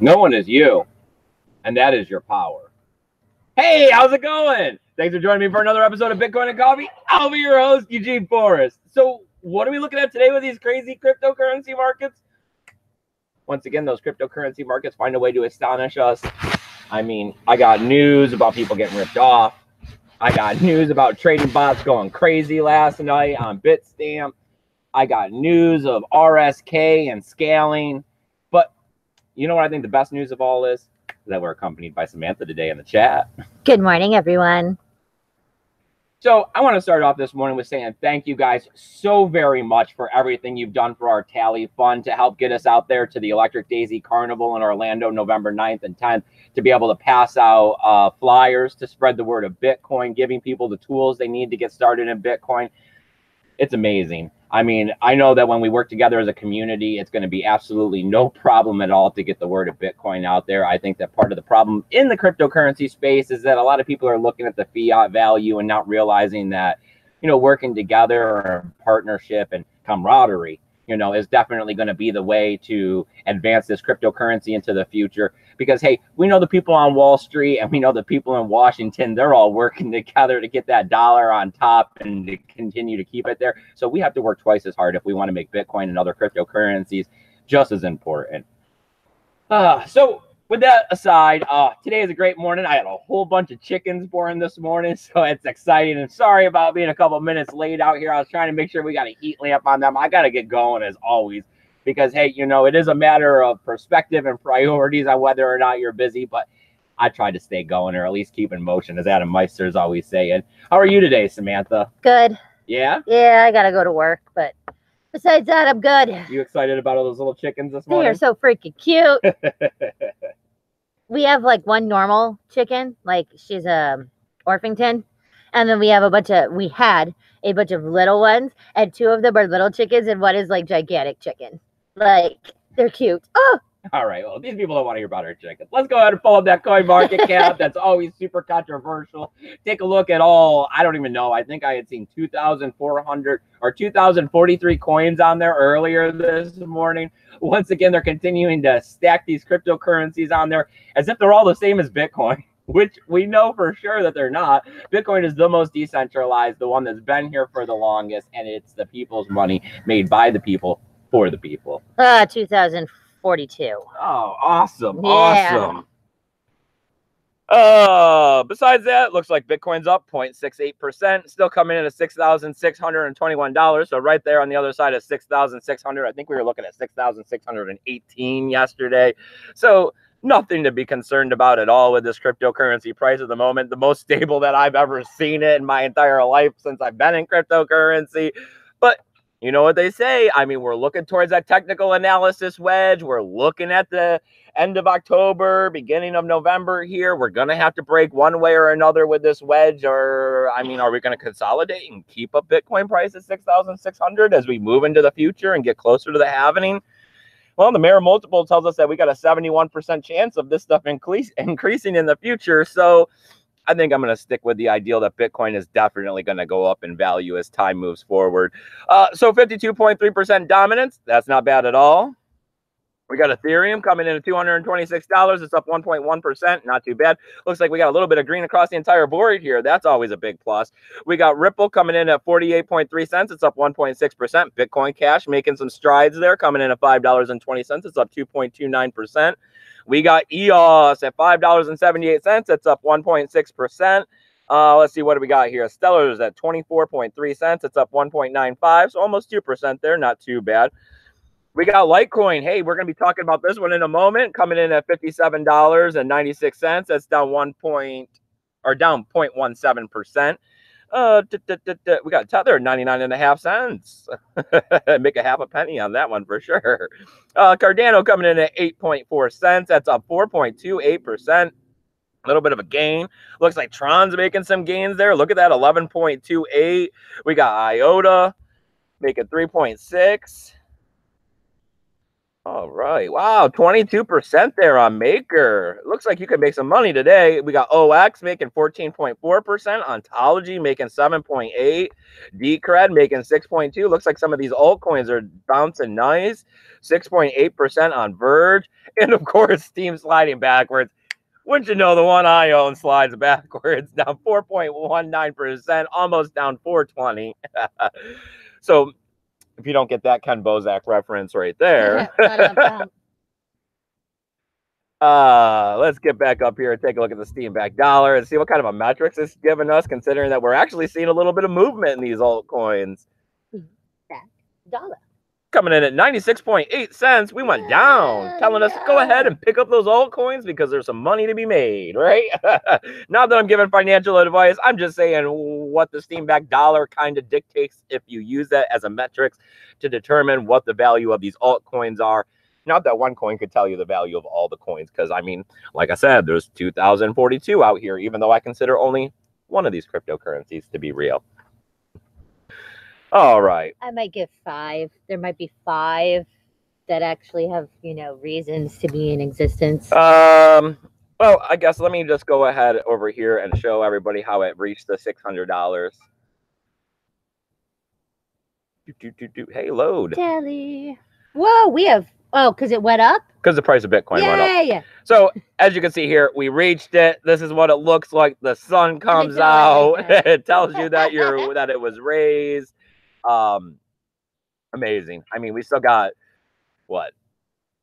No one is you, and that is your power. Hey, how's it going? Thanks for joining me for another episode of Bitcoin and Coffee. I'll be your host, Eugene Forrest. So, what are we looking at today with these crazy cryptocurrency markets? Once again, those cryptocurrency markets find a way to astonish us. I mean, I got news about people getting ripped off. I got news about trading bots going crazy last night on Bitstamp. I got news of RSK and scaling. But you know what I think the best news of all is? That we're accompanied by Samantha today in the chat. Good morning, everyone. So I want to start off this morning with saying thank you guys so very much for everything you've done for our Tally Fund to help get us out there to the Electric Daisy Carnival in Orlando, November 9th and 10th, to be able to pass out flyers to spread the word of Bitcoin, giving people the tools they need to get started in Bitcoin. It's amazing. I mean, I know that when we work together as a community, it's going to be absolutely no problem at all to get the word of Bitcoin out there. I think that part of the problem in the cryptocurrency space is that a lot of people are looking at the fiat value and not realizing that, working together or partnership and camaraderie, is definitely going to be the way to advance this cryptocurrency into the future. Because, hey, we know the people on Wall Street and we know the people in Washington, they're all working together to get that dollar on top and to continue to keep it there. So we have to work twice as hard if we want to make Bitcoin and other cryptocurrencies just as important. So with that aside, today is a great morning. I had a whole bunch of chickens born this morning, so it's exciting. And sorry about being a couple minutes late out here. I was trying to make sure we got a heat lamp on them. I got to get going as always because, hey, it is a matter of perspective and priorities on whether or not you're busy. But I try to stay going or at least keep in motion, as Adam Meister's always saying. How are you today, Samantha? Good. Yeah? Yeah, I got to go to work, but besides that, I'm good. You excited about all those little chickens this morning? They are so freaking cute. We have like one normal chicken, like she's a Orpington, and then we had a bunch of little ones, and two of them are little chickens, and one is like gigantic chicken. Like, they're cute. Oh! All right, well, these people don't want to hear about our chickens. Let's go ahead and pull up that coin market cap. That's always super controversial. Take a look at I don't even know. I think I had seen 2,400 or 2,043 coins on there earlier this morning. Once again, they're continuing to stack these cryptocurrencies on there as if they're all the same as Bitcoin, which we know for sure that they're not. Bitcoin is the most decentralized, the one that's been here for the longest, and it's the people's money made by the people for the people. 2042. Oh, awesome. Yeah. Awesome. Besides that, looks like Bitcoin's up 0.68%, still coming in at $6,621. So right there on the other side of 6,600. I think we were looking at 6,618 yesterday. So nothing to be concerned about at all with this cryptocurrency price at the moment. The most stable that I've ever seen it in my entire life since I've been in cryptocurrency. But you know what they say? I mean, we're looking towards that technical analysis wedge. We're looking at the end of October, beginning of November here. We're going to have to break one way or another with this wedge. Or, I mean, are we going to consolidate and keep up Bitcoin price at 6,600 as we move into the future and get closer to the halvening? Well, the Mirror Multiple tells us that we got a 71% chance of this stuff increasing in the future. So I think I'm going to stick with the ideal that Bitcoin is definitely going to go up in value as time moves forward. So 52.3% dominance. That's not bad at all. We got Ethereum coming in at $226. It's up 1.1%. Not too bad. Looks like we got a little bit of green across the entire board here. That's always a big plus. We got Ripple coming in at 48.3 cents. It's up 1.6%. Bitcoin Cash making some strides there, coming in at $5.20. It's up 2.29%. We got EOS at $5.78. It's up 1.6%. Let's see, what do we got here? Stellar's at 24.3 cents. It's up 1.95. So almost 2% there. Not too bad. We got Litecoin. Hey, we're going to be talking about this one in a moment. Coming in at $57.96. That's down down 0.17%. We got Tether at 99.5 cents. Make a half a penny on that one for sure. Cardano coming in at 8.4 cents. That's up 4.28%. A little bit of a gain. Looks like Tron's making some gains there. Look at that, 11.28. We got IOTA making 3.6. All right. Wow, 22% there on Maker. Looks like you could make some money today. We got OX making 14.4%, Ontology making 7.8, Decred making 6.2. Looks like some of these altcoins are bouncing nice. 6.8% on Verge. And of course, Steam sliding backwards. Wouldn't you know, the one I own slides backwards, down 4.19%, almost down 420. So if you don't get that Ken Bozak reference right there. Let's get back up here and take a look at the Steam back dollar and see what kind of a metrics it's giving us, considering that we're actually seeing a little bit of movement in these altcoins. Back dollar. Coming in at 96.8 cents, we went down, telling us go ahead and pick up those altcoins because there's some money to be made, right? Not that I'm giving financial advice. I'm just saying what the Steam back dollar kind of dictates if you use that as a metrics to determine what the value of these altcoins are. Not that one coin could tell you the value of all the coins, because I mean, like I said, there's 2,042 out here, even though I consider only one of these cryptocurrencies to be real. All right. I might give 5. There might be 5 that actually have, reasons to be in existence. Well, I guess let me just go ahead over here and show everybody how it reached the $600. Hey, load. Telly. Whoa, we have. Oh, because it went up? Because the price of Bitcoin went up. So, as you can see here, we reached it. This is what it looks like. The sun comes out. It tells you that that it was raised. Amazing. I mean, we still got what?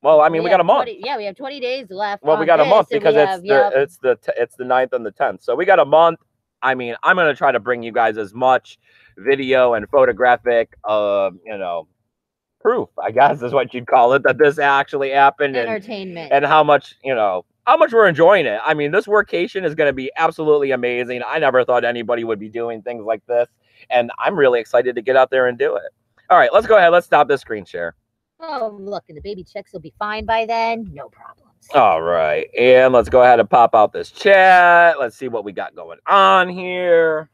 Well, I mean, we got a month. 20, yeah, we have 20 days left. Well, we got a month because it's the 9th and the 10th. So we got a month. I mean, I'm gonna try to bring you guys as much video and photographic, proof, I guess is what you'd call it, that this actually happened. Entertainment. And how much, how much we're enjoying it. I mean, this workation is going to be absolutely amazing. I never thought anybody would be doing things like this, and I'm really excited to get out there and do it. All right, let's go ahead. Let's stop this screen share. Oh, look, and the baby chicks will be fine by then. No problems. All right, and let's go ahead and pop out this chat. Let's see what we got going on here.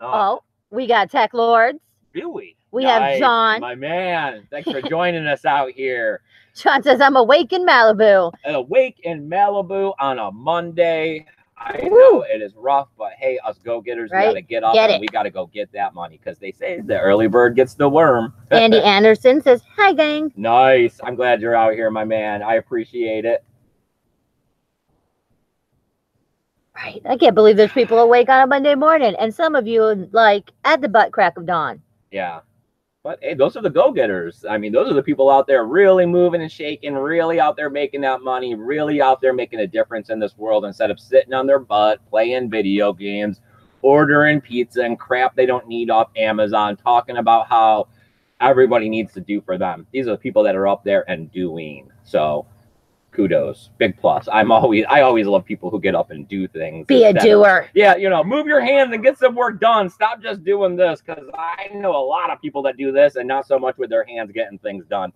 Oh, we got Tech Lords. Do we? We have John. My man. Thanks for joining us out here. John says, I'm awake in Malibu. Awake in Malibu on a Monday. I know it is rough, but hey, us go-getters, we got to get up and we got to go get that money because they say the early bird gets the worm. Andy Anderson says, hi, gang. Nice. I'm glad you're out here, my man. I appreciate it. Right. I can't believe there's people awake on a Monday morning, and some of you, like, at the butt crack of dawn. Yeah. But hey, those are the go-getters. I mean, those are the people out there really moving and shaking, really out there making that money, really out there making a difference in this world instead of sitting on their butt, playing video games, ordering pizza and crap they don't need off Amazon, talking about how everybody needs to do for them. These are the people that are up there and doing. So kudos, big plus. I always love people who get up and do things. Be a doer. Yeah, move your hands and get some work done. Stop just doing this, because I know a lot of people that do this and not so much with their hands getting things done.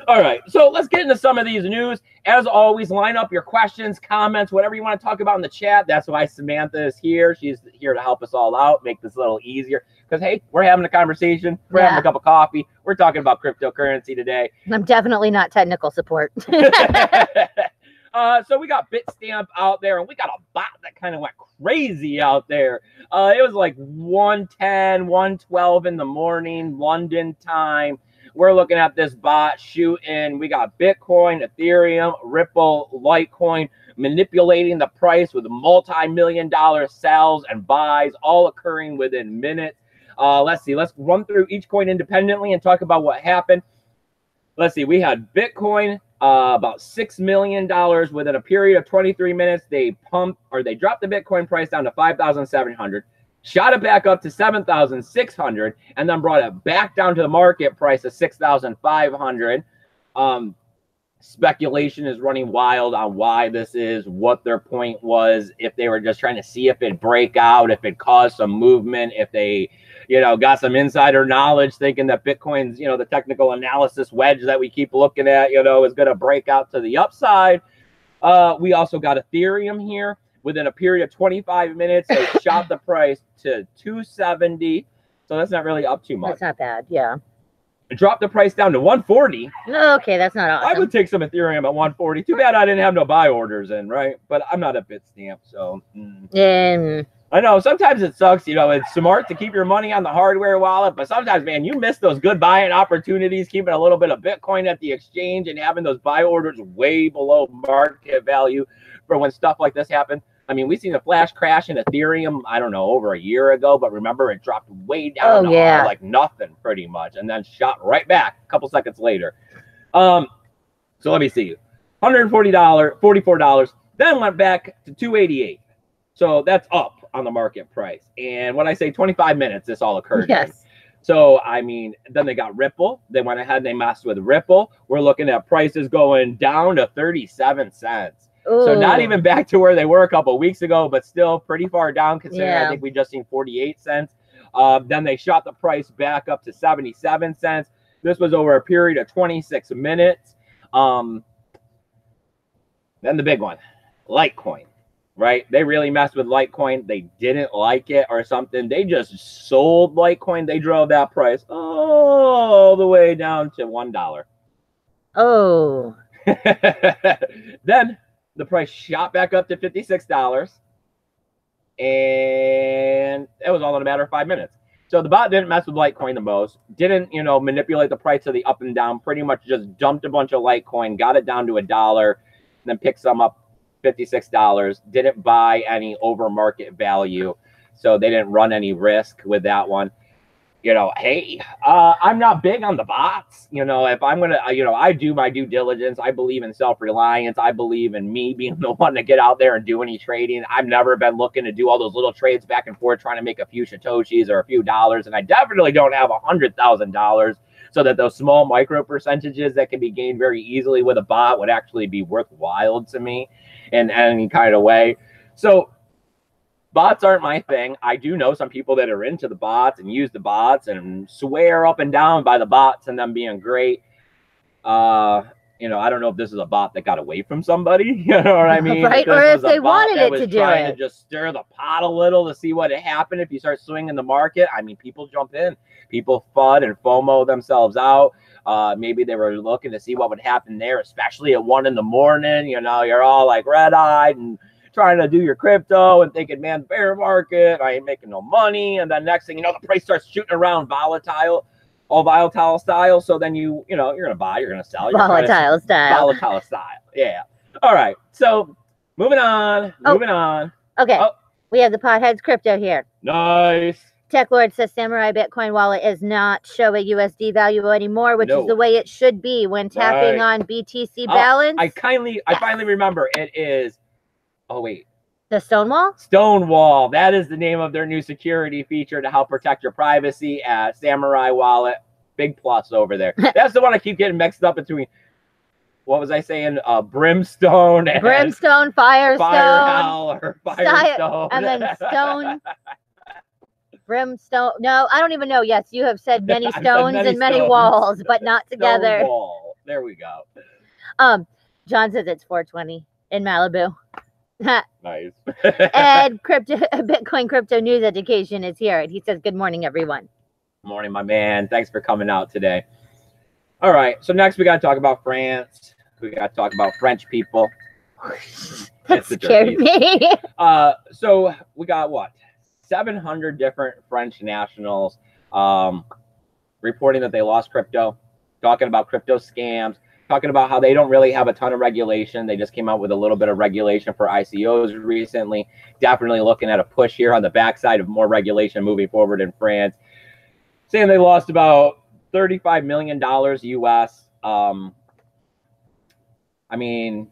All right, so let's get into some of these news. As always, line up your questions, comments, whatever you want to talk about in the chat. That's why Samantha is here. She's here to help us all out, make this a little easier. Because, hey, we're having a conversation. We're having a cup of coffee. We're talking about cryptocurrency today. I'm definitely not technical support. So we got Bitstamp out there, and we got a bot that kind of went crazy out there. It was like 1:10, 1:12 in the morning, London time. We're looking at this bot shooting. We got Bitcoin, Ethereum, Ripple, Litecoin, manipulating the price with multi-million-dollar sells and buys, all occurring within minutes. Let's see. Let's run through each coin independently and talk about what happened. Let's see. We had Bitcoin, about $6 million within a period of 23 minutes. They dropped the Bitcoin price down to 5,700. Shot it back up to 7,600, and then brought it back down to the market price of 6,500. Speculation is running wild on why this is, what their point was, if they were just trying to see if it'd break out, if it caused some movement, if they, got some insider knowledge thinking that Bitcoin's, the technical analysis wedge that we keep looking at, is going to break out to the upside. We also got Ethereum here. Within a period of 25 minutes, they shot the price to 270. So that's not really up too much. That's not bad, yeah. dropped the price down to 140. Okay, that's not awesome. I would take some Ethereum at 140. Too bad I didn't have no buy orders in, right? But I'm not a Bitstamp, so. I know sometimes it sucks. You know, it's smart to keep your money on the hardware wallet, but sometimes, man, you miss those good buying opportunities, keeping a little bit of Bitcoin at the exchange and having those buy orders way below market value for when stuff like this happens. I mean, we seen a flash crash in Ethereum, I don't know, over a year ago, but remember it dropped way down to like nothing pretty much and then shot right back a couple seconds later. So let me see. $140, $44, then went back to $288. So that's up on the market price. And when I say 25 minutes, this all occurred. Yes. So, I mean, then they got Ripple. They went ahead and they messed with Ripple. We're looking at prices going down to 37 cents. Ooh. So not even back to where they were a couple of weeks ago, but still pretty far down considering I think we just seen 48 cents. Then they shot the price back up to 77 cents. This was over a period of 26 minutes. Then the big one, Litecoin, right? They really messed with Litecoin. They didn't like it or something. They just sold Litecoin. They drove that price all the way down to $1. Oh. Then the price shot back up to $56, and it was all in a matter of 5 minutes. So the bot didn't mess with Litecoin the most, didn't, you know, manipulate the price of the up and down, pretty much just dumped a bunch of Litecoin, got it down to $1, then picked some up $56, didn't buy any over market value, so they didn't run any risk with that one. You know, hey, I'm not big on the bots. You know, if I'm going to, you know, I do my due diligence. I believe in self-reliance. I believe in me being the one to get out there and do any trading. I've never been looking to do all those little trades back and forth, trying to make a few Satoshis or a few dollars. And I definitely don't have $100,000 so that those small micro percentages that can be gained very easily with a bot would actually be worthwhile to me in any kind of way. So bots aren't my thing. I do know some people that are into the bots and use the bots and swear up and down by the bots and them being great. You know, I don't know if this is a bot that got away from somebody. You know what I mean? Right, or if they wanted it to do it. Trying to just stir the pot a little to see what would happen if you start swinging the market. I mean, people jump in. People FUD and FOMO themselves out. Maybe they were looking to see what would happen there, especially at 1 in the morning. You know, you're all like red-eyed and trying to do your crypto and thinking, man, bear market, I ain't making no money. And then next thing you know, the price starts shooting around volatile style. So then you know, you're going to buy, you're going to sell. Volatile style. Yeah. All right. So moving on. Okay. We have the Potheads Crypto here. Nice. Tech Lord says Samurai Bitcoin wallet is not showing USD value anymore, which is the way it should be when tapping on BTC balance. I finally remember it is. Oh, wait. The Stonewall? Stonewall. That is the name of their new security feature to help protect your privacy at Samurai Wallet. Big plus over there. That's the one I keep getting mixed up between, what was I saying? Brimstone. And Brimstone, Firestone. Firestone. And then Stone. Brimstone. No, I don't even know. Yes, you have said many stones and many walls, but not together. Stonewall. There we go. John says it's 420 in Malibu. Nice. And Bitcoin Crypto News Education is here. And he says, good morning, everyone. Morning, my man. Thanks for coming out today. All right. So next we got to talk about France. We got to talk about French people. That scared me. So we got what? 700 different French nationals reporting that they lost crypto, talking about crypto scams, talking about how they don't really have a ton of regulation. They just came out with a little bit of regulation for ICOs recently. Definitely looking at a push here on the backside of more regulation moving forward in France. Saying they lost about $35 million US. I mean,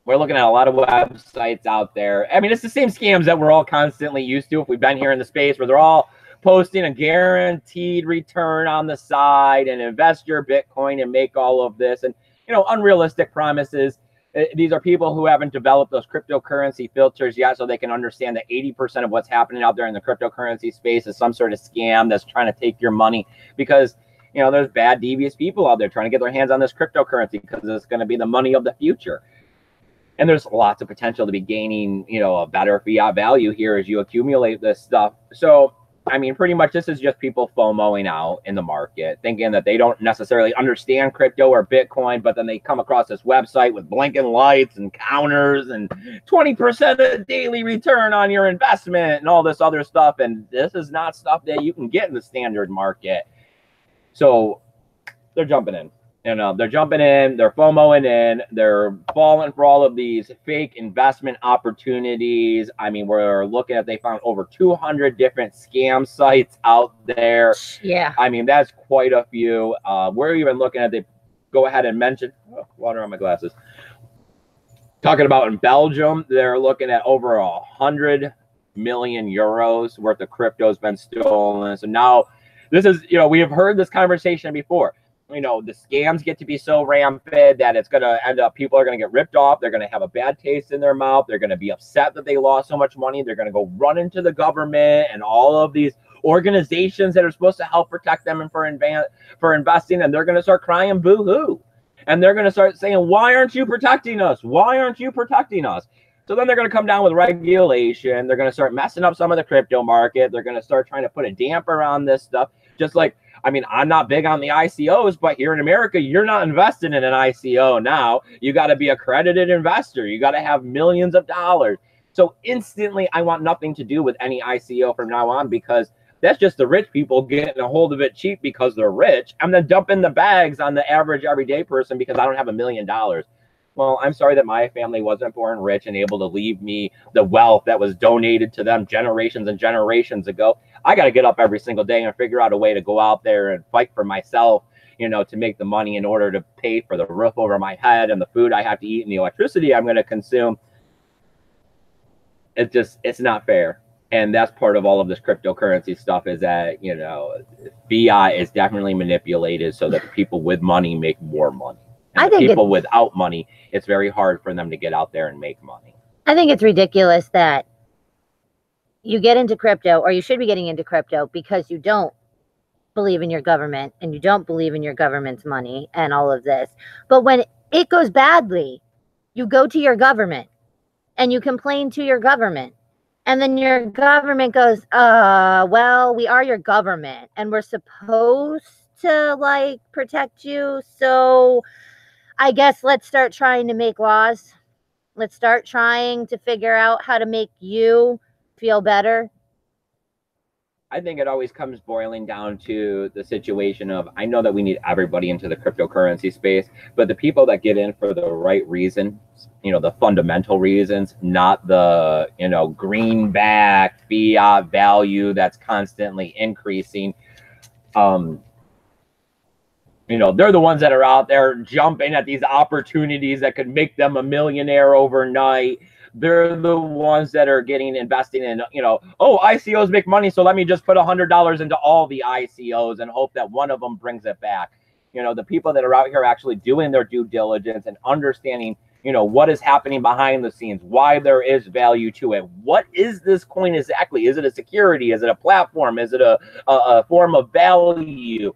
we're looking at a lot of websites out there. I mean, it's the same scams that we're all constantly used to if we've been here in the space where they're all posting a guaranteed return on the side and invest your Bitcoin and make all of this and, you know, unrealistic promises. These are people who haven't developed those cryptocurrency filters yet so they can understand that 80% of what's happening out there in the cryptocurrency space is some sort of scam that's trying to take your money because, you know, there's bad, devious people out there trying to get their hands on this cryptocurrency because it's going to be the money of the future. And there's lots of potential to be gaining, you know, a better fiat value here as you accumulate this stuff. So I mean, pretty much this is just people FOMOing out in the market, thinking that they don't necessarily understand crypto or Bitcoin, but then they come across this website with blinking lights and counters and 20% of daily return on your investment and all this other stuff. And this is not stuff that you can get in the standard market. So they're jumping in. They're jumping in, they're FOMOing in, they're falling for all of these fake investment opportunities. I mean, we're looking at, they found over 200 different scam sites out there. Yeah. I mean, that's quite a few. We're even looking at, they go ahead and mention, water on my glasses. Talking about in Belgium, they're looking at over 100 million euros worth of crypto has been stolen. So now this is, we have heard this conversation before. The scams get to be so rampant that it's going to end up, people are going to get ripped off. They're going to have a bad taste in their mouth. They're going to be upset that they lost so much money. They're going to go run into the government and all of these organizations that are supposed to help protect them and for investing. And they're going to start crying boo-hoo. And they're going to start saying, why aren't you protecting us? Why aren't you protecting us? So then they're going to come down with regulation. They're going to start messing up some of the crypto market. They're going to start trying to put a damper on this stuff. Just like, I mean, I'm not big on the ICOs, but here in America, you're not investing in an ICO now. You got to be an accredited investor. You got to have millions of dollars. So instantly, I want nothing to do with any ICO from now on, because that's just the rich people getting a hold of it cheap because they're rich and then dumping the bags on the average everyday person because I don't have $1 million. Well, I'm sorry that my family wasn't born rich and able to leave me the wealth that was donated to them generations and generations ago. I got to get up every single day and figure out a way to go out there and fight for myself, to make the money in order to pay for the roof over my head and the food I have to eat and the electricity I'm going to consume. It's not fair. And that's part of all of this cryptocurrency stuff, is that, fiat is definitely manipulated so that the people with money make more money. And people without money, it's very hard for them to get out there and make money. I think it's ridiculous that you get into crypto, or you should be getting into crypto, because you don't believe in your government and you don't believe in your government's money and all of this. But when it goes badly, you go to your government and you complain to your government. And then your government goes, well, we are your government and we're supposed to protect you. So I guess let's start trying to make laws. Let's start trying to figure out how to make you feel better. I think it always comes boiling down to the situation of, I know that we need everybody into the cryptocurrency space, but the people that get in for the right reason, the fundamental reasons, not the, greenback fiat value that's constantly increasing. They're the ones that are out there jumping at these opportunities that could make them a millionaire overnight. They're the ones that are investing in, ICOs make money, so let me just put $100 into all the ICOs and hope that one of them brings it back. The people that are out here actually doing their due diligence and understanding, what is happening behind the scenes, why there is value to it. What is this coin exactly? Is it a security? Is it a platform? Is it a form of value?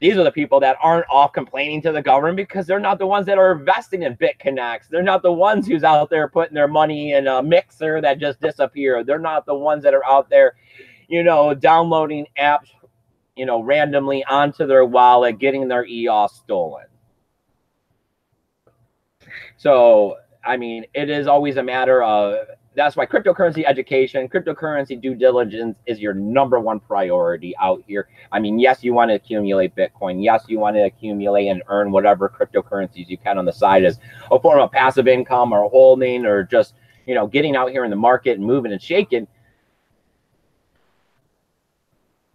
These are the people that aren't off complaining to the government, because they're not the ones that are investing in BitConnects. They're not the ones who's out there putting their money in a mixer that just disappeared. They're not the ones that are out there, downloading apps, randomly onto their wallet, getting their EOS stolen. So, I mean, it is always a matter of, that's why cryptocurrency education, cryptocurrency due diligence is your #1 priority out here. I mean, yes, you want to accumulate Bitcoin. Yes, you want to accumulate and earn whatever cryptocurrencies you can on the side as a form of passive income or holding, or just, getting out here in the market and moving and shaking.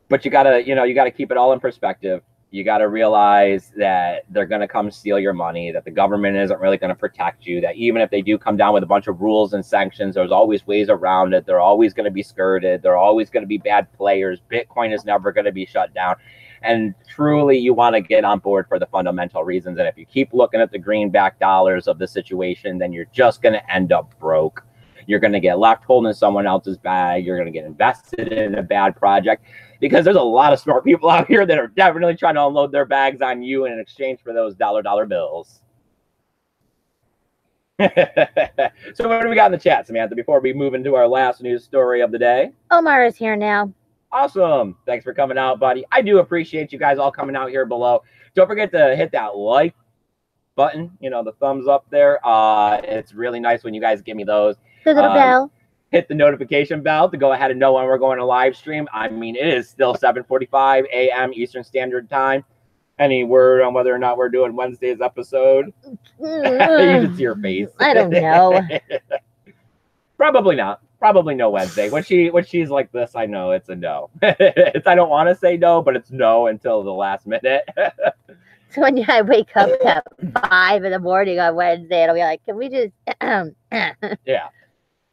But you gotta, you gotta keep it all in perspective. You got to realize that they're going to come steal your money, that the government isn't really going to protect you, that even if they do come down with a bunch of rules and sanctions, there's always ways around it. They're always going to be skirted. They're always going to be bad players. Bitcoin is never going to be shut down. And truly, you want to get on board for the fundamental reasons. And if you keep looking at the greenback dollars of the situation, then you're just going to end up broke. You're going to get left holding someone else's bag. You're going to get invested in a bad project, because there's a lot of smart people out here that are definitely trying to unload their bags on you in exchange for those dollar bills. So what do we got in the chat, Samantha, before we move into our last news story of the day? Omar is here now. Awesome. Thanks for coming out, buddy. I do appreciate you guys all coming out here below. Don't forget to hit that like button, the thumbs up there. It's really nice when you guys give me those. The little bell. Hit the notification bell to go ahead and know when we're going to live stream. I mean, it is still 7:45 a.m. Eastern Standard Time. Any word on whether or not we're doing Wednesday's episode? You should see your face. I don't know. Probably not. Probably no Wednesday. When she's like this, I know it's a no. I don't want to say no, but it's no until the last minute. So when I wake up at 5 in the morning on Wednesday, it'll be like, can we just Yeah.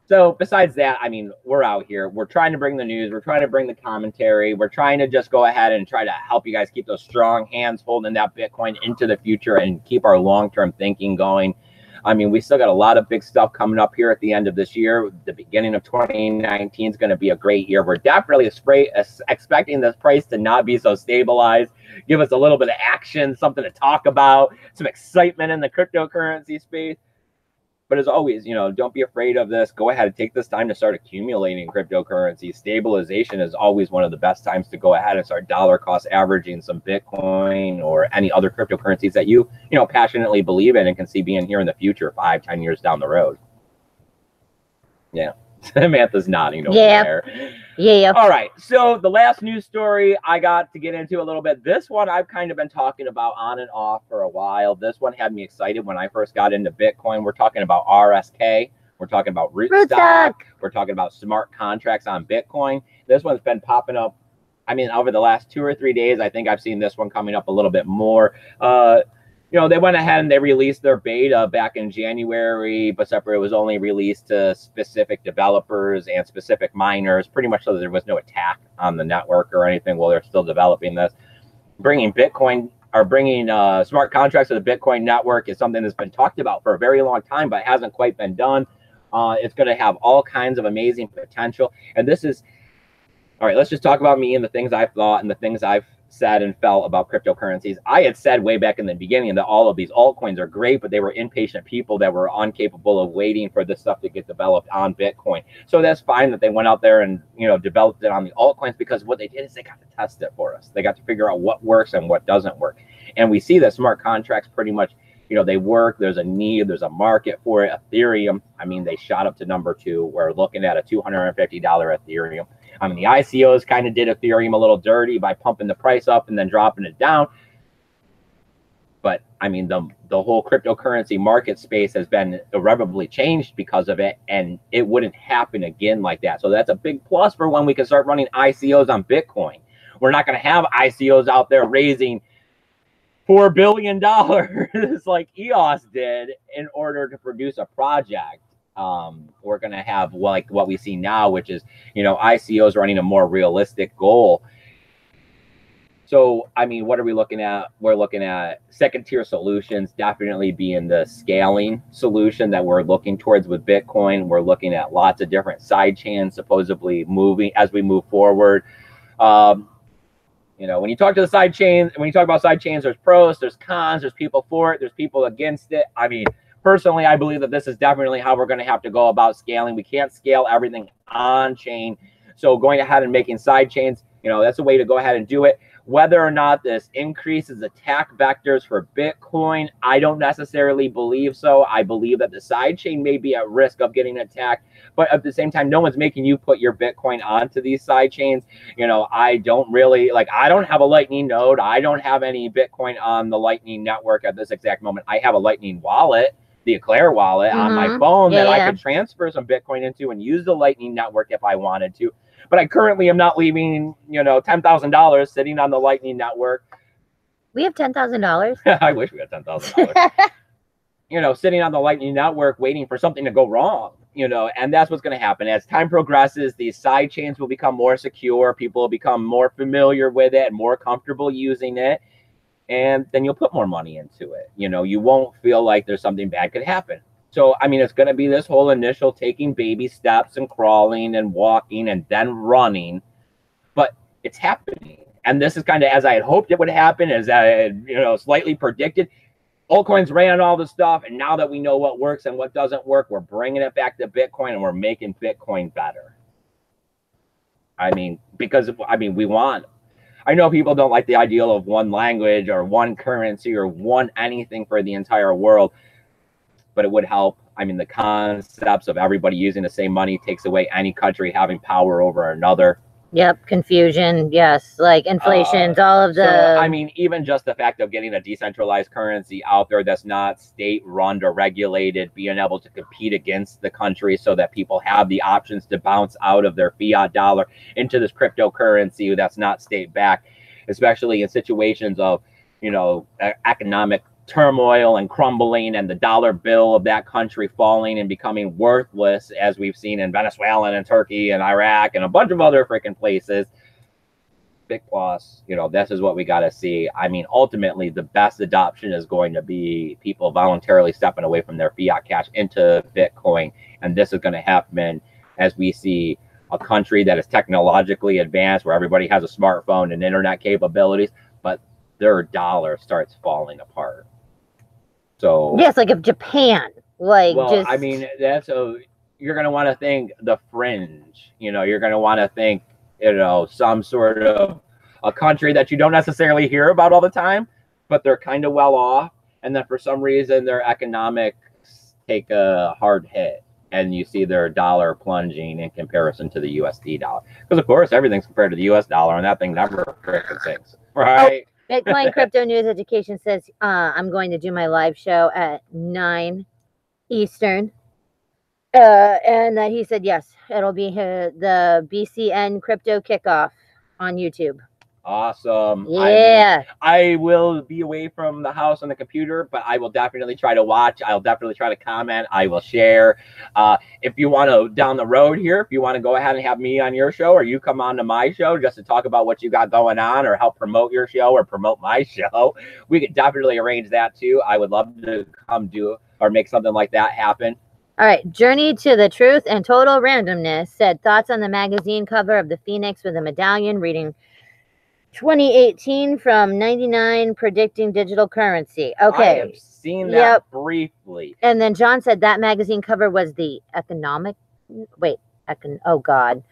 So besides that, I mean, we're out here. We're trying to bring the news. We're trying to bring the commentary. We're trying to just go ahead and try to help you guys keep those strong hands holding that Bitcoin into the future and keep our long-term thinking going. I mean, we still got a lot of big stuff coming up here at the end of this year. The beginning of 2019 is going to be a great year. We're definitely expecting this price to not be so stabilized. Give us a little bit of action, something to talk about, some excitement in the cryptocurrency space. But as always, don't be afraid of this. Go ahead and take this time to start accumulating cryptocurrency. Stabilization is always one of the best times to go ahead and start dollar cost averaging some Bitcoin or any other cryptocurrencies that you passionately believe in and can see being here in the future 5-10 years down the road. Yeah. Samantha's nodding over there. Yeah. All right. So the last news story I got to get into a little bit. This one I've kind of been talking about on and off for a while. This one had me excited when I first got into Bitcoin. We're talking about RSK. We're talking about Rootstock. We're talking about smart contracts on Bitcoin. This one's been popping up. I mean, over the last 2 or 3 days, I think I've seen this one coming up a little bit more. They went ahead and they released their beta back in January, but separate, it was only released to specific developers and specific miners, pretty much so that there was no attack on the network or anything while they're still developing this. Bringing Bitcoin or bringing smart contracts to the Bitcoin network is something that's been talked about for a very long time, but hasn't quite been done. It's going to have all kinds of amazing potential. And this is, all right, let's just talk about me and the things I've thought and the things I've said and felt about cryptocurrencies. I had said way back in the beginning that all of these altcoins are great, but they were impatient people that were incapable of waiting for this stuff to get developed on Bitcoin. So that's fine that they went out there and developed it on the altcoins, because what they did is they got to test it for us. They got to figure out what works and what doesn't work. And we see that smart contracts pretty much, they work. There's a need. There's a market for it. Ethereum, I mean, they shot up to number 2. We're looking at a $250 Ethereum. I mean, the ICOs kind of did Ethereum a little dirty by pumping the price up and then dropping it down. But I mean, the whole cryptocurrency market space has been irrevocably changed because of it, and it wouldn't happen again like that. So that's a big plus for when we can start running ICOs on Bitcoin. We're not going to have ICOs out there raising $4 billion like EOS did in order to produce a project. We're going to have like what we see now, which is, ICOs running a more realistic goal. So, I mean, what are we looking at? We're looking at second tier solutions, definitely being the scaling solution that we're looking towards with Bitcoin. We're looking at lots of different side chains supposedly moving as we move forward. When you talk to the side chains, when you talk about side chains, there's pros, there's cons, there's people for it, there's people against it. I mean, personally, I believe that this is definitely how we're going to have to go about scaling. We can't scale everything on chain. So going ahead and making side chains, that's a way to go ahead and do it. Whether or not this increases attack vectors for Bitcoin, I don't necessarily believe so. I believe that the side chain may be at risk of getting attacked, but at the same time, no one's making you put your Bitcoin onto these side chains. I don't really, I don't have a Lightning node. I don't have any Bitcoin on the Lightning network at this exact moment. I have a Lightning wallet, the Eclair wallet on my phone that I could transfer some Bitcoin into and use the Lightning network if I wanted to. But I currently am not leaving, $10,000 sitting on the Lightning network. We have $10,000. I wish we had $10,000. Sitting on the Lightning network waiting for something to go wrong, and that's what's going to happen. As time progresses, these side chains will become more secure. People will become more familiar with it and more comfortable using it. And then you'll put more money into it. You won't feel like there's something bad could happen. So, I mean, it's going to be this whole initial taking baby steps and crawling and walking and then running, but it's happening. And this is kind of as I had hoped it would happen, as I had, slightly predicted. Altcoins ran all the stuff, and now that we know what works and what doesn't work, we're bringing it back to Bitcoin and we're making Bitcoin better. I mean, because we want. I know people don't like the ideal of one language or one currency or one anything for the entire world, but it would help. I mean, the concepts of everybody using the same money takes away any country having power over another. Yep, confusion. Yes, like inflation's all of the. So, I mean, even just the fact of getting a decentralized currency out there that's not state run or regulated, being able to compete against the country so that people have the options to bounce out of their fiat dollar into this cryptocurrency that's not state backed, especially in situations of, economic turmoil and crumbling and the dollar bill of that country falling and becoming worthless, as we've seen in Venezuela and Turkey and Iraq and a bunch of other freaking places. Big plus, this is what we got to see. I mean, ultimately, the best adoption is going to be people voluntarily stepping away from their fiat cash into Bitcoin. And this is going to happen as we see a country that is technologically advanced, where everybody has a smartphone and internet capabilities, but their dollar starts falling apart. So yes, like if Japan, like, well, just. I mean, you're going to want to think the fringe. You're going to want to think, some sort of a country that you don't necessarily hear about all the time, but they're kind of well off. And then for some reason, their economics take a hard hit, and you see their dollar plunging in comparison to the USD dollar. Because, of course, everything's compared to the US dollar, and that thing never freaking sinks, right? Oh, Bitcoin Crypto News Education says I'm going to do my live show at 9 Eastern. And that he said, yes, it'll be the BCN Crypto Kickoff on YouTube. Awesome. Yeah. I will be away from the house on the computer, but I will definitely try to watch. I'll definitely try to comment. I will share. If you want to, down the road here, if you want to go ahead and have me on your show, or you come on to my show just to talk about what you got going on, or help promote your show or promote my show, we could definitely arrange that too. I would love to come do or make something like that happen. All right. Journey to the Truth and Total Randomness said thoughts on the magazine cover of the Phoenix with a medallion reading 2018 from 99 predicting digital currency. Okay. I have seen that briefly. And then John said that magazine cover was the oh God.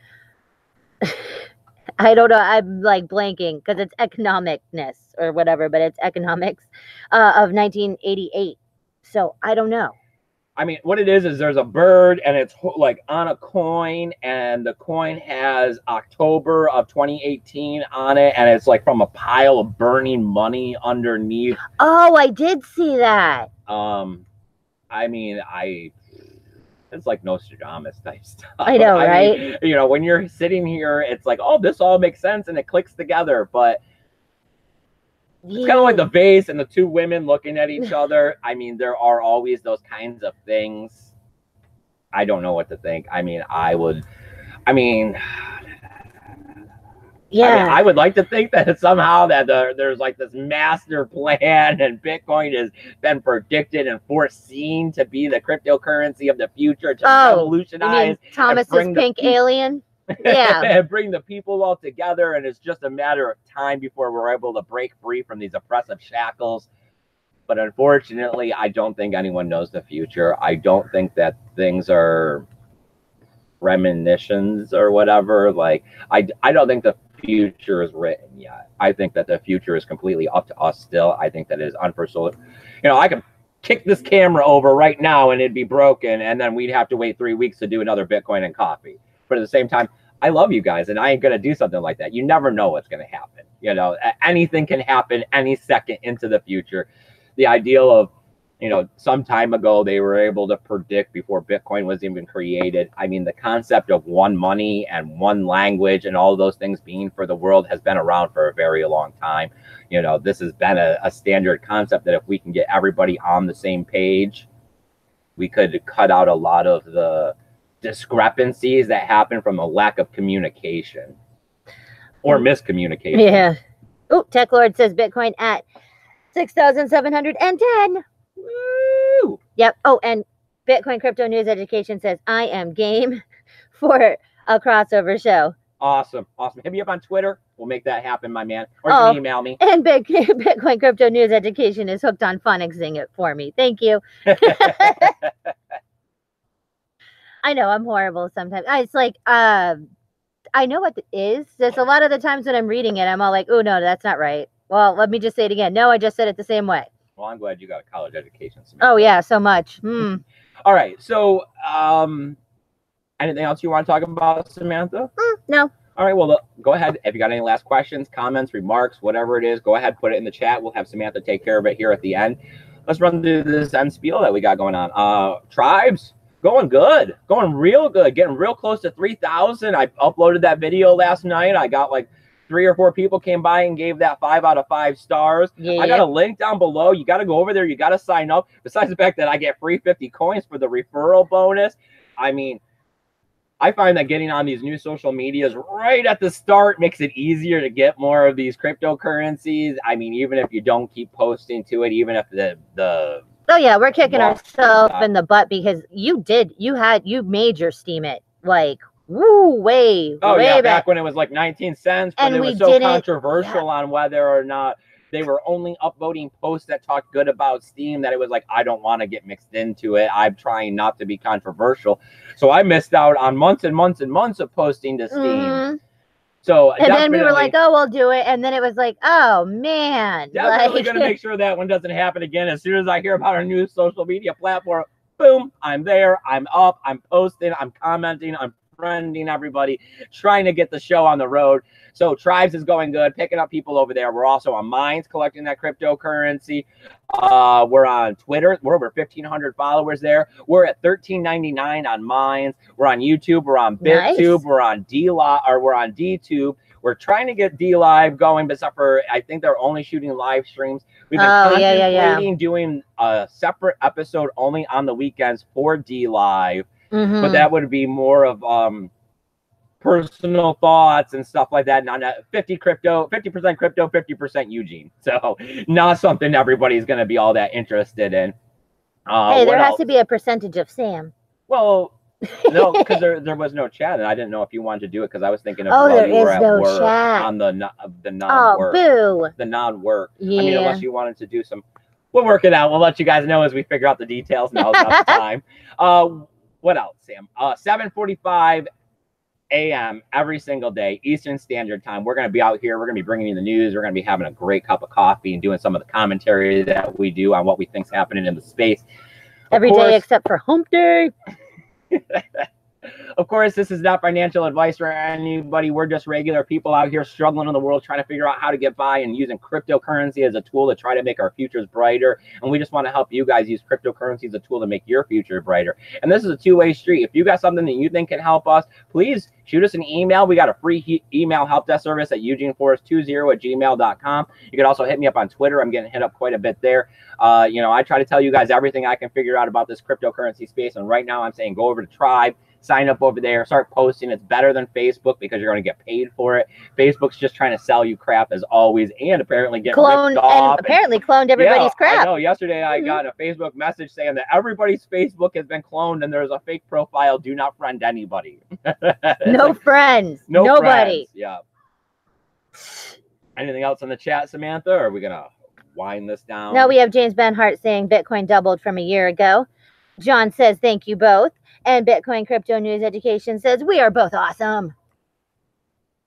I don't know. I'm like blanking because it's economicness or whatever, but it's economics of 1988. So I don't know. I mean, what it is there's a bird, and it's like on a coin, and the coin has October of 2018 on it, and it's like from a pile of burning money underneath. Oh, I did see that. I mean, it's like Nostradamus type stuff. I know, right? Mean, when you're sitting here, it's like, oh, this all makes sense, and it clicks together, but it's kind of like the vase and the two women looking at each other. I mean, there are always those kinds of things. I don't know what to think. I would like to think that somehow that there's like this master plan, and Bitcoin has been predicted and foreseen to be the cryptocurrency of the future, to revolutionize. Thomas's pink alien? Yeah. And bring the people all together, and it's just a matter of time before we're able to break free from these oppressive shackles. But unfortunately, I don't think anyone knows the future. I don't think that things are premonitions or whatever. Like, I don't think the future is written yet. I think that the future is completely up to us still. I think that it is unforeseeable. I could kick this camera over right now and it'd be broken, and then we'd have to wait 3 weeks to do another Bitcoin and coffee. But at the same time, I love you guys, and I ain't going to do something like that. You never know what's going to happen. Anything can happen any second into the future. The ideal of, some time ago, they were able to predict before Bitcoin was even created. I mean, the concept of one money and one language and all those things being for the world has been around for a very long time. This has been a standard concept that if we can get everybody on the same page, we could cut out a lot of the discrepancies that happen from a lack of communication or miscommunication. Yeah. Oh, Tech Lord says Bitcoin at 6,710. Woo! Yep. Oh, and Bitcoin Crypto News Education says I am game for a crossover show. Awesome. Hit me up on Twitter. We'll make that happen, my man. Or you can email me. And Bitcoin Crypto News Education is hooked on phonicsing it for me. Thank you. I know I'm horrible sometimes. It's like I I know what it is. Just a lot of the times when I'm reading it, I'm all like, oh, no, that's not right. Well, let me just say it again. No, I just said it the same way. Well, I'm glad you got a college education. Samantha. Oh, yeah, so much. All right. So, anything else you want to talk about, Samantha? No. All right. Well, go ahead. If you got any last questions, comments, remarks, whatever it is, go ahead, put it in the chat. We'll have Samantha take care of it here at the end. Let's run through this end spiel that we got going on. Tribes. Going good, going real good, getting real close to 3,000. I uploaded that video last night. I got like 3 or 4 people came by and gave that 5 out of 5 stars. Yeah. I got a link down below. You got to go over there. You got to sign up. Besides the fact that I get free 50 coins for the referral bonus. I mean, I find that getting on these new social medias right at the start makes it easier to get more of these cryptocurrencies. I mean, even if you don't keep posting to it, even if the Oh yeah, we're kicking ourselves in the butt because you made your Steam it like way back when it was like 19 cents, but it was so controversial on whether or not they were only upvoting posts that talked good about Steam that it was like, I don't want to get mixed into it. I'm trying not to be controversial. So I missed out on months and months and months of posting to Steam. So and then we were like, oh, we'll do it. And then it was like, oh, man. Definitely going to make sure that one doesn't happen again. As soon as I hear about our new social media platform, boom, I'm there. I'm up. I'm posting. I'm commenting. I'm friending everybody, trying to get the show on the road. So Tribes is going good, picking up people over there. We're also on Minds collecting that cryptocurrency. We're on Twitter. We're over 1,500 followers there. We're at $13.99 on Minds. We're on YouTube. We're on BitTube. Nice. We're on we're on DTube. We're trying to get D Live going, but except for I think they're only shooting live streams. We've been contemplating doing a separate episode only on the weekends for D Live. But that would be more of personal thoughts and stuff like that. Not 50% crypto, 50% Eugene. So not something everybody's going to be all that interested in. Hey, there has to be a percentage of Sam. Well, no, because there was no chat, and I didn't know if you wanted to do it because I was thinking of there is no chat on the non-work. Oh, boo. The non-work. Yeah. I mean, unless you wanted to do some. We'll work it out. We'll let you guys know as we figure out the details. Now's not the time. What else, Sam? 7:45 a.m. every single day, Eastern Standard Time. We're going to be out here. We're going to be bringing you the news. We're going to be having a great cup of coffee and doing some of the commentary that we do on what we think's happening in the space. Every day except for hump day. Of course, this is not financial advice for anybody. We're just regular people out here struggling in the world, trying to figure out how to get by and using cryptocurrency as a tool to try to make our futures brighter. And we just want to help you guys use cryptocurrency as a tool to make your future brighter. And this is a two-way street. If you got something that you think can help us, please shoot us an email. We got a free email help desk service at eugeneforest20@gmail.com. You can also hit me up on Twitter. I'm getting hit up quite a bit there. I try to tell you guys everything I can figure out about this cryptocurrency space. And right now I'm saying go over to Tribe. Sign up over there, start posting. It's better than Facebook because you're going to get paid for it. Facebook's just trying to sell you crap as always, and apparently get ripped off. And apparently cloned everybody's crap. I know. Yesterday I got a Facebook message saying that everybody's Facebook has been cloned and there's a fake profile. Do not friend anybody. No friends. Nobody. Friends. Yeah. Anything else in the chat, Samantha? Or are we going to wind this down? No, we have James Benhart saying Bitcoin doubled from a year ago. John says, thank you both. And Bitcoin Crypto News Education says, we are both awesome.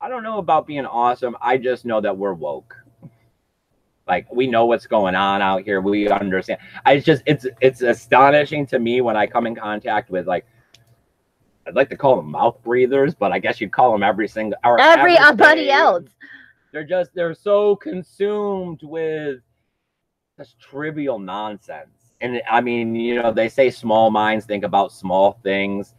I don't know about being awesome. I just know that we're woke. Like, we know what's going on out here. We understand. It's astonishing to me when I come in contact with, like, I'd like to call them mouth breathers, but I guess you'd call them everybody else. They're so consumed with this trivial nonsense. And I mean, they say small minds think about small things.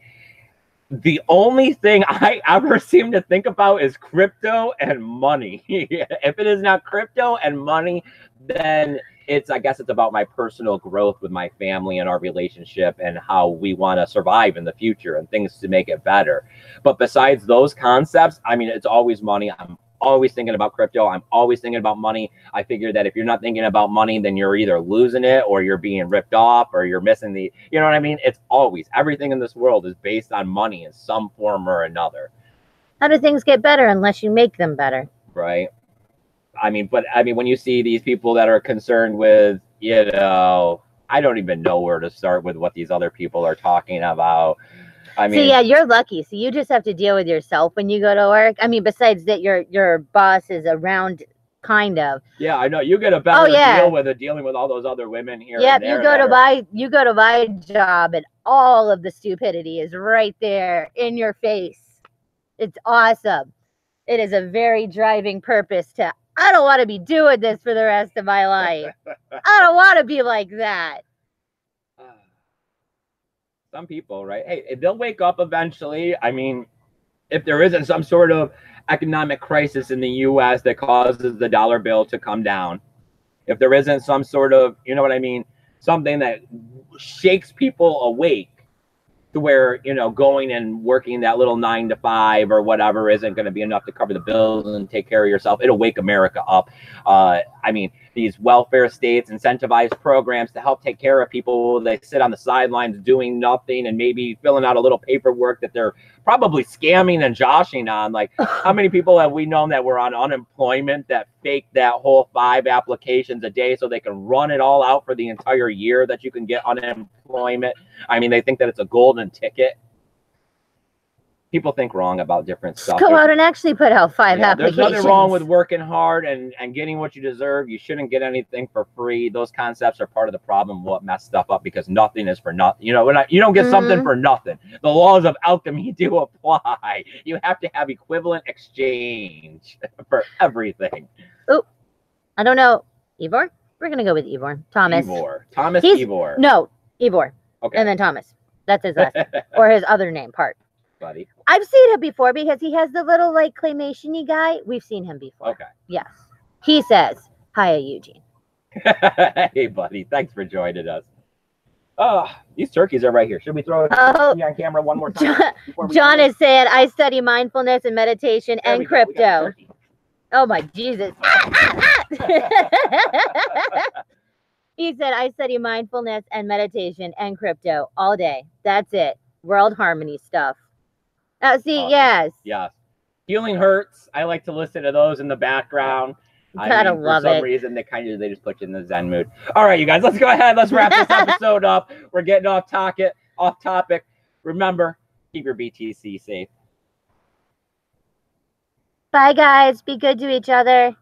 The only thing I ever seem to think about is crypto and money. If it is not crypto and money, then I guess it's about my personal growth with my family and our relationship and how we want to survive in the future and things to make it better. But besides those concepts, I mean, it's always money. I'm always thinking about crypto. I'm always thinking about money. I figure that if you're not thinking about money, then you're either losing it or you're being ripped off or you're missing you know what I mean? It's always, everything in this world is based on money in some form or another. How do things get better unless you make them better? Right. I mean, when you see these people that are concerned with, I don't even know where to start with what these other people are talking about. I So mean, yeah, you're lucky. So you just have to deal with yourself when you go to work. I mean, besides that, your boss is around, kind of. yeah, I know you get a better yeah. deal with it dealing with all those other women here Yep, and there. you go to my job, and all of the stupidity is right there in your face. It's awesome. It is a very driving purpose to, I don't want to be doing this for the rest of my life. I don't want to be like that. Some people, right? Hey, they'll wake up eventually. I mean, if there isn't some sort of economic crisis in the U.S. that causes the dollar bill to come down, if there isn't some sort of, you know what I mean, something that shakes people awake to where, you know, going and working that little 9 to 5 or whatever isn't going to be enough to cover the bills and take care of yourself. It'll wake America up. I mean, these welfare states incentivize programs to help take care of people. They sit on the sidelines doing nothing and maybe filling out a little paperwork that they're probably scamming and joshing on. Like, how many people have we known that were on unemployment that faked that whole 5 applications a day so they can run it all out for the entire year that you can get unemployment? I mean, they think that it's a golden ticket. People think wrong about different stuff. Go out and actually put out 5 applications. There's nothing wrong with working hard and getting what you deserve. You shouldn't get anything for free. Those concepts are part of the problem, what messed stuff up, because nothing is for nothing. You know, you don't get something for nothing. The laws of alchemy do apply. You have to have equivalent exchange for everything. Oh, I don't know. Ivor? We're going to go with Ivor. Thomas. Ivor. No, Ivor. Okay. And then Thomas. That's his last name. Or his other name part. Buddy. I've seen him before because he has the little like claymation-y guy. We've seen him before. Okay. Yes. He says, "Hiya, Eugene." Hey, buddy. Thanks for joining us. Oh, these turkeys are right here. Should we throw it on camera one more time? John is saying, "I study mindfulness and meditation and crypto." Oh my Jesus. He said, "I study mindfulness and meditation and crypto all day. That's it. World harmony stuff." See, awesome. Yes. Yes. Healing Hurts. I like to listen to those in the background. Gotta love it. For some reason, they just put you in the Zen mood. All right, you guys, let's go ahead. Let's wrap this episode up. We're getting off topic. Remember, keep your BTC safe. Bye, guys. Be good to each other.